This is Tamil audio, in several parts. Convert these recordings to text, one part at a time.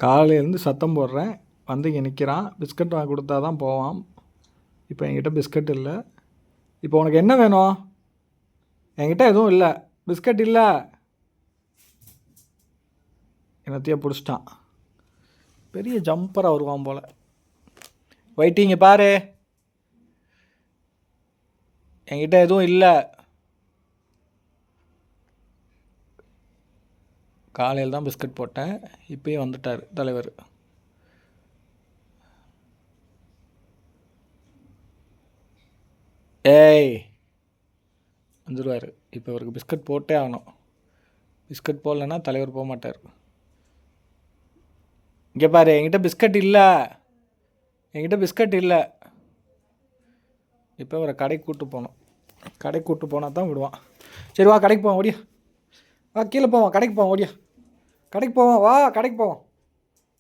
காலையிலேருந்து சத்தம் போடுறேன், வந்து இங்கே நிற்கிறான். பிஸ்கட் வாங்கி கொடுத்தா தான் போவான். இப்போ என்கிட்ட பிஸ்கட் இல்லை. இப்போ உனக்கு என்ன வேணும்? என்கிட்ட எதுவும் இல்லை, பிஸ்கட் இல்லை. என்னத்தையோ பிடிச்சிட்டான். பெரிய ஜம்பராக வருவான் போல். வைட்டிங்க பாரு, என்கிட்ட எதுவும் இல்லை. காலையில் தான் பிஸ்கட் போட்டேன், இப்போயும் வந்துட்டார் தலைவர். ஏய் வந்துடுவார். இப்போ இவருக்கு பிஸ்கட் போட்டே ஆகணும். பிஸ்கட் போடலன்னா தலைவர் போக மாட்டார். இங்கே பாரு, என்கிட்ட பிஸ்கட் இல்லை, என்கிட்ட பிஸ்கட் இல்லை. இப்போ அவரை கடைக்கு கூப்பிட்டு போகணும். கடைக்கு கூப்பிட்டு போனால் தான் விடுவான். சரி வா, கடைக்கு போவோம், ஓடியா வா. கீழே போவோம், கடைக்கு போவோம், ஓடியா. கடைக்கு போவோம், வா கடைக்கு போவோம்.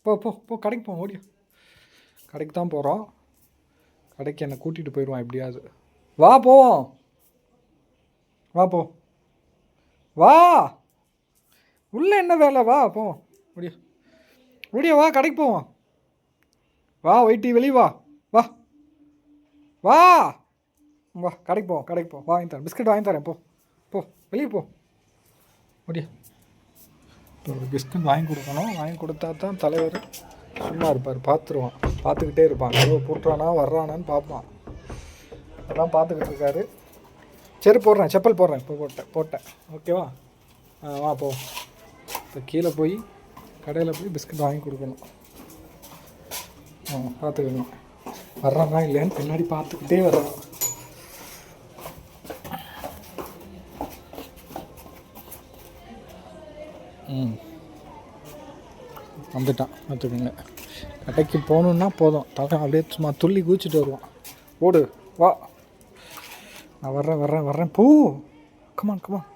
போ போ போ, கடைக்கு போவோம், ஓடியா. கடைக்கு தான் போகிறோம். கடைக்கு என்னை கூட்டிகிட்டு போயிடுவான் எப்படியாவது. வா போவோம், வா போ, வா. உள்ளே என்ன வேலை, வா போவோம், ஓடியா ஓடியா. வா கடைக்கு போவோம், வா. ஒயிட்டி வெளியே வா, வா வா வா. கடைக்கு போவோம், கடைக்கு போ. வாங்கி தரேன், பிஸ்கட் வாங்கி தரேன். போ போ, வெளியே போ, ஓடியா. இப்போ ஒரு பிஸ்கட் வாங்கி கொடுக்கணும். வாங்கி கொடுத்தா தான் தலைவர் சும்மா இருப்பார். பார்த்துருவான், பார்த்துக்கிட்டே இருப்பான். ஏதோ போட்டுறானா வர்றானான்னு பார்ப்பான். அதெல்லாம் பார்த்துக்கிட்டு இருக்காரு. சரி போடுறேன், செப்பல் போடுறேன். இப்போ போட்டேன் ஓகேவா. வா போ. இப்போ கீழே போய் கடையில் போய் பிஸ்கட் வாங்கி கொடுக்கணும். பார்த்துக்கணும் வர்றானா இல்லையான்னு பின்னாடி பார்த்துக்கிட்டே வர்றான். வந்துட்டான் பார்த்துக்கோங்க. கடைக்கு போகணுன்னா போதும், தலை அப்படியே சும்மா துள்ளி குதிச்சுட்டு வருவான். ஓடு வா, நான் வர்றேன் போ. Come on come on.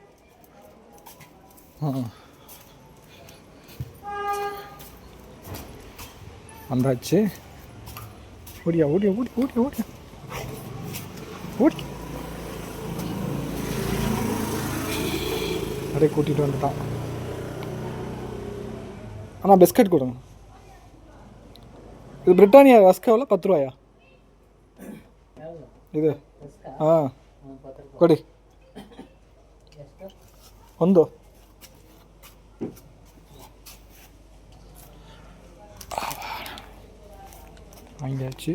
வந்தாச்சு. ஓடியா ஓடியா ஓடி ஓடியா ஓடியா ஓடி. அப்படியே கூட்டிகிட்டு வந்துட்டான். ஆனால் பிஸ்கட் கொடுங்க. இது பிரிட்டானியா ரஸ்க் எவ்வளோ? 10 ரூபாயா இது? கொடி ಒಂದು வாங்கியாச்சு.